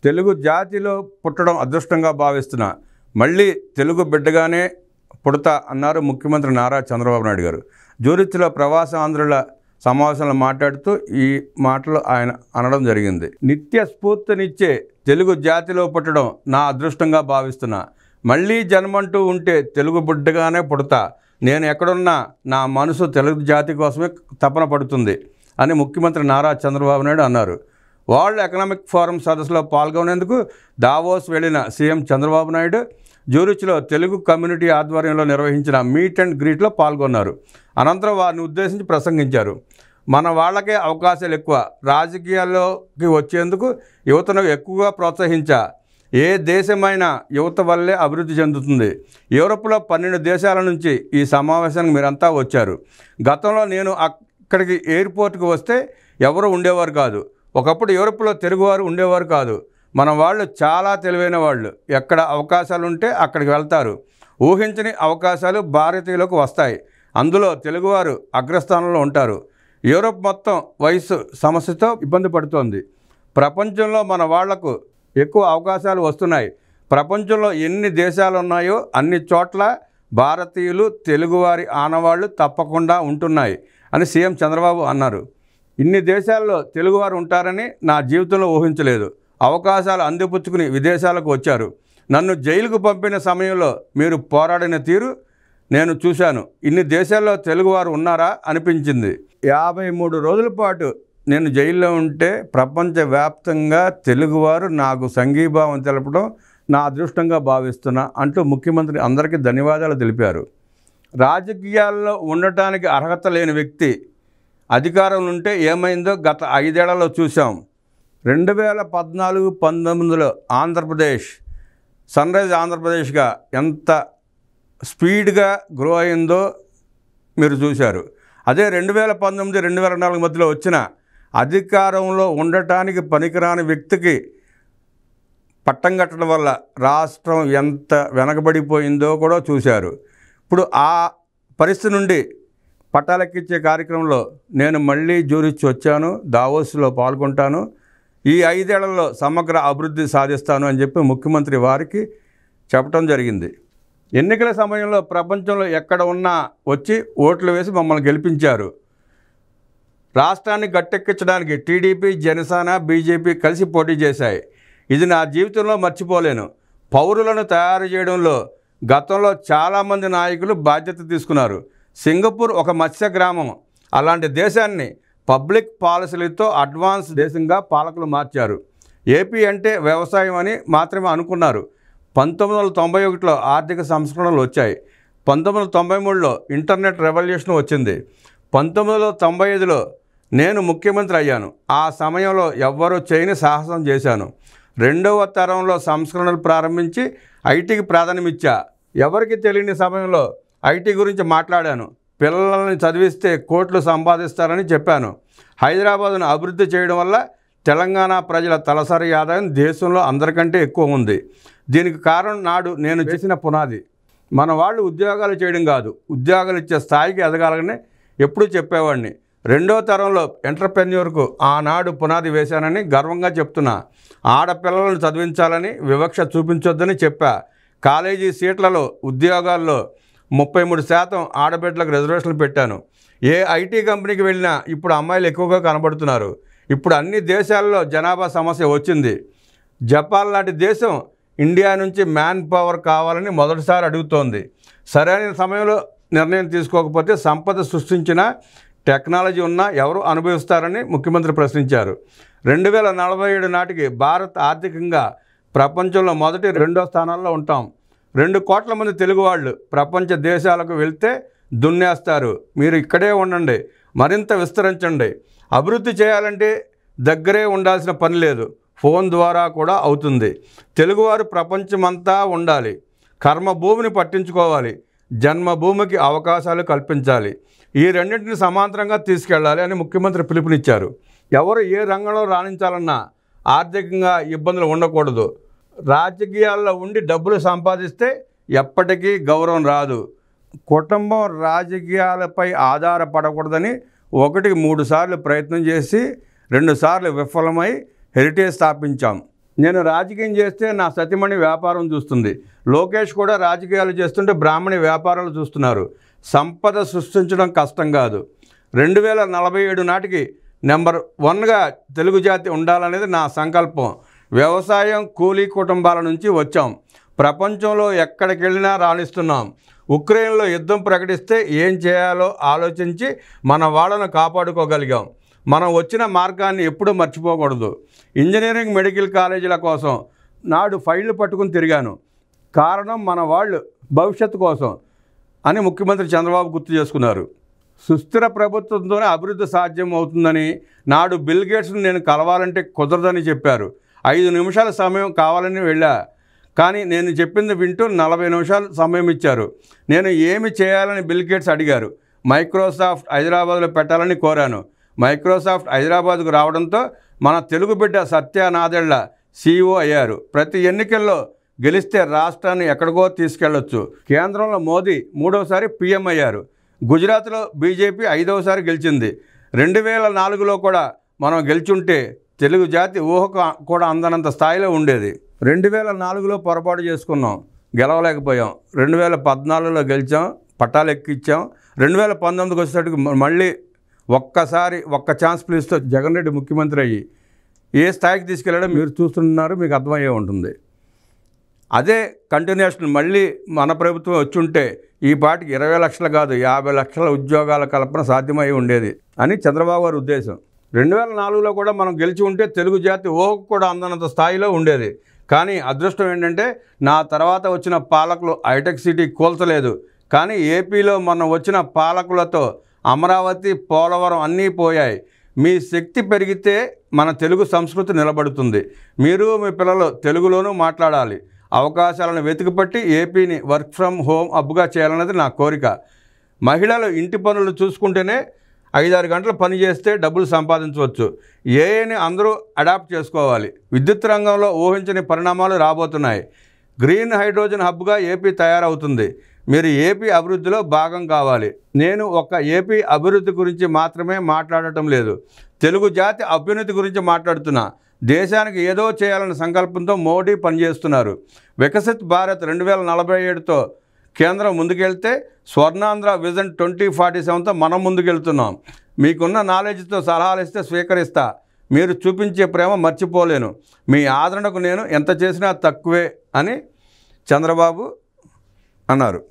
తెలుగు జాతిలో పుట్టడం అదృష్టంగా భావిస్తున్నా, మళ్ళీ తెలుగు బిడ్డగానే పుడతా అన్నారు ముఖ్యమంత్రి నారా చంద్రబాబు నాయుడు గారు. జూరిచ్లో ప్రవాస ఆంధ్రుల సమావేశంలో మాట్లాడుతూ ఈ మాటలు ఆయన అనడం జరిగింది. నిత్య స్ఫూర్తినిచ్చే తెలుగు జాతిలో పుట్టడం నా అదృష్టంగా భావిస్తున్నా, మళ్ళీ జన్మంటూ ఉంటే తెలుగు బిడ్డగానే పుడతా, నేను ఎక్కడున్నా నా మనసు తెలుగు జాతి కోసమే తపన పడుతుంది అని ముఖ్యమంత్రి నారా చంద్రబాబు నాయుడు అన్నారు. వరల్డ్ ఎకనామిక్ ఫోరం సదస్సులో పాల్గొనేందుకు దావోస్ వెళ్లిన సీఎం చంద్రబాబు నాయుడు జూరిచ్లో తెలుగు కమ్యూనిటీ ఆధ్వర్యంలో నిర్వహించిన మీట్ అండ్ గ్రీట్లో పాల్గొన్నారు. అనంతరం వారిని ఉద్దేశించి ప్రసంగించారు. మన వాళ్ళకే అవకాశాలు ఎక్కువ, రాజకీయాల్లోకి వచ్చేందుకు యువతను ఎక్కువగా ప్రోత్సహించా, ఏ దేశమైనా యువత వల్లే అభివృద్ధి చెందుతుంది. యూరోప్లో 12 దేశాల నుంచి ఈ సమావేశానికి మీరంతా వచ్చారు. గతంలో నేను అక్కడికి ఎయిర్పోర్ట్కి వస్తే ఎవరు ఉండేవారు కాదు. ఒకప్పుడు యూరోప్లో తెలుగువారు ఉండేవారు కాదు. మన వాళ్ళు చాలా తెలివైన వాళ్ళు, ఎక్కడ అవకాశాలు ఉంటే అక్కడికి వెళ్తారు. ఊహించని అవకాశాలు భారతీయులకు వస్తాయి, అందులో తెలుగువారు అగ్రస్థానంలో ఉంటారు. యూరోప్ మొత్తం వయసు సమస్యతో ఇబ్బంది పడుతోంది. ప్రపంచంలో మన వాళ్లకు ఎక్కువ అవకాశాలు వస్తున్నాయి. ప్రపంచంలో ఎన్ని దేశాలు ఉన్నాయో అన్ని చోట్ల భారతీయులు తెలుగువారి ఆనవాళ్లు తప్పకుండా ఉంటున్నాయి అని సీఎం చంద్రబాబు అన్నారు. ఇన్ని దేశాల్లో తెలుగువారు ఉంటారని నా జీవితంలో ఊహించలేదు. అవకాశాలు అందిపుచ్చుకుని విదేశాలకు వచ్చారు. నన్ను జైలుకు పంపిన సమయంలో మీరు పోరాడిన తీరు నేను చూశాను. ఇన్ని దేశాల్లో తెలుగువారు ఉన్నారా అనిపించింది. 53 రోజుల పాటు నేను జైల్లో ఉంటే ప్రపంచవ్యాప్తంగా తెలుగువారు నాకు సంఘీభావం తెలపడం నా అదృష్టంగా భావిస్తున్నా అంటూ ముఖ్యమంత్రి అందరికీ ధన్యవాదాలు తెలిపారు. రాజకీయాల్లో ఉండటానికి అర్హత లేని వ్యక్తి అధికారంలో ఉంటే ఏమైందో గత 5 ఏళ్లలో చూసాం. 2014-19లో ఆంధ్రప్రదేశ్ సన్రైజ్ ఆంధ్రప్రదేశ్గా ఎంత స్పీడ్గా గ్రో అయిందో మీరు చూశారు. అదే 2019-2024 మధ్యలో వచ్చిన అధికారంలో ఉండటానికి పనికిరాని వ్యక్తికి పట్టం కట్టడం వల్ల రాష్ట్రం ఎంత వెనకబడిపోయిందో కూడా చూశారు. ఇప్పుడు ఆ పరిస్థితి నుండి పట్టాలెక్కించే కార్యక్రమంలో నేను మళ్ళీ జూరిచ్ వచ్చాను, దావోస్లో పాల్గొంటాను, ఈ 5 ఏళ్లలో సమగ్ర అభివృద్ధి సాధిస్తాను అని చెప్పి ముఖ్యమంత్రి వారికి చెప్పడం జరిగింది. ఎన్నికల సమయంలో ప్రపంచంలో ఎక్కడ ఉన్నా వచ్చి ఓట్లు వేసి మమ్మల్ని గెలిపించారు. రాష్ట్రాన్ని గట్టెక్కించడానికి టీడీపీ, జనసేన, బీజేపీ కలిసి పోటీ చేశాయి. ఇది నా జీవితంలో మర్చిపోలేను. పౌరులను తయారు చేయడంలో గతంలో చాలామంది నాయకులు బాధ్యత తీసుకున్నారు. సింగపూర్ ఒక మత్స్య గ్రామం. అలాంటి దేశాన్ని పబ్లిక్ పాలసీలతో అడ్వాన్స్ దేశంగా పాలకులు మార్చారు. ఏపీ అంటే వ్యవసాయం అని మాత్రమే అనుకున్నారు. 1991లో ఆర్థిక సంస్కరణలు వచ్చాయి. 1993లో ఇంటర్నెట్ రెవల్యూషన్ వచ్చింది. 1995లో నేను ముఖ్యమంత్రి అయ్యాను. ఆ సమయంలో ఎవ్వరూ చేయని సాహసం చేశాను. 2వ తరంలో సంస్కరణలు ప్రారంభించి ఐటీకి ప్రాధాన్యమిచ్చా. ఎవరికి తెలియని సమయంలో ఐటీ గురించి మాట్లాడాను. పిల్లల్ని చదివిస్తే కోట్లు సంపాదిస్తారని చెప్పాను. హైదరాబాదును అభివృద్ధి చేయడం వల్ల తెలంగాణ ప్రజల తలసరి ఆదాయం దేశంలో అందరికంటే ఎక్కువ ఉంది. దీనికి కారణం నాడు నేను చేసిన పునాది. మన వాళ్ళు ఉద్యోగాలు చేయడం కాదు, ఉద్యోగాలు ఇచ్చే స్థాయికి ఎదగాలని ఎప్పుడూ చెప్పేవాడిని. 2వ తరంలో ఎంటర్‌ప్రెన్యూర్కు ఆనాడు పునాది వేశానని గర్వంగా చెప్తున్నా. ఆడపిల్లలను చదివించాలని, వివక్ష చూపించొద్దని చెప్పా. కాలేజీ సీట్లలో ఉద్యోగాల్లో 33% ఆడబిడ్డలకు రిజర్వేషన్లు పెట్టాను. ఏ ఐటీ కంపెనీకి వెళ్ళినా ఇప్పుడు అమ్మాయిలు ఎక్కువగా కనబడుతున్నారు. ఇప్పుడు అన్ని దేశాల్లో జనాభా సమస్య వచ్చింది. జపాన్ లాంటి దేశం ఇండియా నుంచి మ్యాన్ పవర్ కావాలని మొదటిసారి అడుగుతోంది. సరైన సమయంలో నిర్ణయం తీసుకోకపోతే సంపద సృష్టించిన టెక్నాలజీ ఉన్నా ఎవరు అనుభవిస్తారని ముఖ్యమంత్రి ప్రశ్నించారు. 2047 నాటికి భారత్ ఆర్థికంగా ప్రపంచంలో మొదటి, 2వ స్థానాల్లో ఉంటాం. 2 కోట్ల మంది తెలుగు వాళ్ళు ప్రపంచ దేశాలకు వెళ్తే దున్నేస్తారు. మీరు ఇక్కడే ఉండండి, మరింత విస్తరించండి. అభివృద్ధి చేయాలంటే దగ్గరే ఉండాల్సిన పని లేదు, ఫోన్ ద్వారా కూడా అవుతుంది. తెలుగువారు ప్రపంచమంతా ఉండాలి. కర్మభూమిని పట్టించుకోవాలి, జన్మభూమికి అవకాశాలు కల్పించాలి. ఈ రెండింటిని సమాంతరంగా తీసుకెళ్లాలి అని ముఖ్యమంత్రి పిలుపునిచ్చారు. ఎవరు ఏ రంగంలో రాణించాలన్నా ఆర్థికంగా ఇబ్బందులు ఉండకూడదు. రాజకీయాల్లో ఉండి డబ్బులు సంపాదిస్తే ఎప్పటికీ గౌరవం రాదు. కుటుంబం రాజకీయాలపై ఆధారపడకూడదని 1కి 3 సార్లు ప్రయత్నం చేసి 2 సార్లు విఫలమై హెరిటేజ్ స్థాపించాం. నేను రాజకీయం చేస్తే నా సతీమణి వ్యాపారం చూస్తుంది. లోకేష్ కూడా రాజకీయాలు చేస్తుంటే బ్రాహ్మణి వ్యాపారాలు చూస్తున్నారు. సంపద సృష్టించడం కష్టం కాదు. 2047 నాటికి నెంబర్ 1గా తెలుగు జాతి ఉండాలనేది నా సంకల్పం. వ్యవసాయం, కూలీ కుటుంబాల నుంచి వచ్చాం. ప్రపంచంలో ఎక్కడికి వెళ్ళినా రాణిస్తున్నాం. ఉక్రెయిన్లో యుద్ధం ప్రకటిస్తే ఏం చేయాలో ఆలోచించి మన వాళ్ళను కాపాడుకోగలిగాం. మనం వచ్చిన మార్గాన్ని ఎప్పుడూ మర్చిపోకూడదు. ఇంజనీరింగ్, మెడికల్ కాలేజీల కోసం నాడు ఫైళ్లు పట్టుకుని తిరిగాను. కారణం మన వాళ్ళు భవిష్యత్తు కోసం అని ముఖ్యమంత్రి చంద్రబాబు గుర్తు చేసుకున్నారు. సుస్థిర ప్రభుత్వంతోనే అభివృద్ధి సాధ్యం అవుతుందని, నాడు బిల్ గేట్స్ని నేను కలవాలంటే కుదరదని చెప్పారు. 5 నిమిషాల సమయం కావాలని వెళ్ళా, కానీ నేను చెప్పింది వింటూ 40 నిమిషాలు సమయం ఇచ్చారు. నేను ఏమి చేయాలని బిల్ గేట్స్ అడిగారు. మైక్రోసాఫ్ట్ హైదరాబాద్లో పెట్టాలని కోరాను. మైక్రోసాఫ్ట్ హైదరాబాద్కు రావడంతో మన తెలుగు బిడ్డ సత్య నాదెళ్ల CEO అయ్యారు. ప్రతి ఎన్నికల్లో గెలిస్తే రాష్ట్రాన్ని ఎక్కడికో తీసుకెళ్లొచ్చు. కేంద్రంలో మోదీ 3వసారి PM అయ్యారు. గుజరాత్లో బీజేపీ 5వసారి గెలిచింది. 2004లో కూడా మనం గెలిచుంటే తెలుగు జాతి ఊహకు కూడా అందనంత స్థాయిలో ఉండేది. 2004లో పొరపాటు చేసుకున్నాం, గెలవలేకపోయాం. 2014లో గెలిచాం, పట్టాలు ఎక్కించాం. 2019కి వచ్చేటట్టుకు మళ్ళీ ఒక్క ఛాన్స్ ప్లీజ్తో జగన్ రెడ్డి ముఖ్యమంత్రి అయ్యి ఏ స్థాయికి తీసుకెళ్ళాడో మీరు చూస్తున్నారు, మీకు అర్థమయ్యే ఉంటుంది. అదే కంటిన్యూషన్ మళ్ళీ మన ప్రభుత్వం వచ్చుంటే ఈ పాటికి 20 లక్షలు కాదు 50 లక్షల ఉద్యోగాల కల్పన సాధ్యమై ఉండేది అని చంద్రబాబు గారి ఉద్దేశం. 2004లో కూడా మనం గెలిచి ఉంటే తెలుగు జాతి ఊహకు కూడా అందనంత స్థాయిలో ఉండేది. కానీ అదృష్టం ఏంటంటే నా తర్వాత వచ్చిన పాలకులు హైటెక్ సిటీ కూల్చలేదు. కానీ ఏపీలో మనం వచ్చిన పాలకులతో అమరావతి, పోలవరం అన్నీ పోయాయి. మీ శక్తి పెరిగితే మన తెలుగు సంస్కృతి నిలబడుతుంది. మీరు మీ పిల్లలు తెలుగులోనూ మాట్లాడాలి. అవకాశాలను వెతికిపట్టి ఏపీని వర్క్ ఫ్రమ్ హోమ్ హబ్గా చేయాలన్నది నా కోరిక. మహిళలు ఇంటి పనులు చూసుకుంటేనే 5-6 గంటలు పని చేస్తే డబ్బులు సంపాదించవచ్చు. ఏఐని అందరూ అడాప్ట్ చేసుకోవాలి. విద్యుత్ రంగంలో ఊహించని పరిణామాలు రాబోతున్నాయి. గ్రీన్ హైడ్రోజన్ హబ్గా ఏపీ తయారవుతుంది. మీరు ఏపీ అభివృద్ధిలో భాగం కావాలి. నేను ఒక్క ఏపీ అభివృద్ధి గురించి మాత్రమే మాట్లాడటం లేదు, తెలుగు జాతి అభ్యున్నతి గురించి మాట్లాడుతున్నా. దేశానికి ఏదో చేయాలన్న సంకల్పంతో మోడీ పనిచేస్తున్నారు. వికసిత్ భారత్ 2047తో కేంద్రం ముందుకెళ్తే స్వర్ణాంధ్ర విజన్ 2047తో మనం ముందుకెళ్తున్నాం. మీకున్న నాలెడ్జ్తో సలహాలు ఇస్తే స్వీకరిస్తా. మీరు చూపించే ప్రేమ మర్చిపోలేను. మీ ఆదరణకు నేను ఎంత చేసినా తక్కువే అని చంద్రబాబు అన్నారు.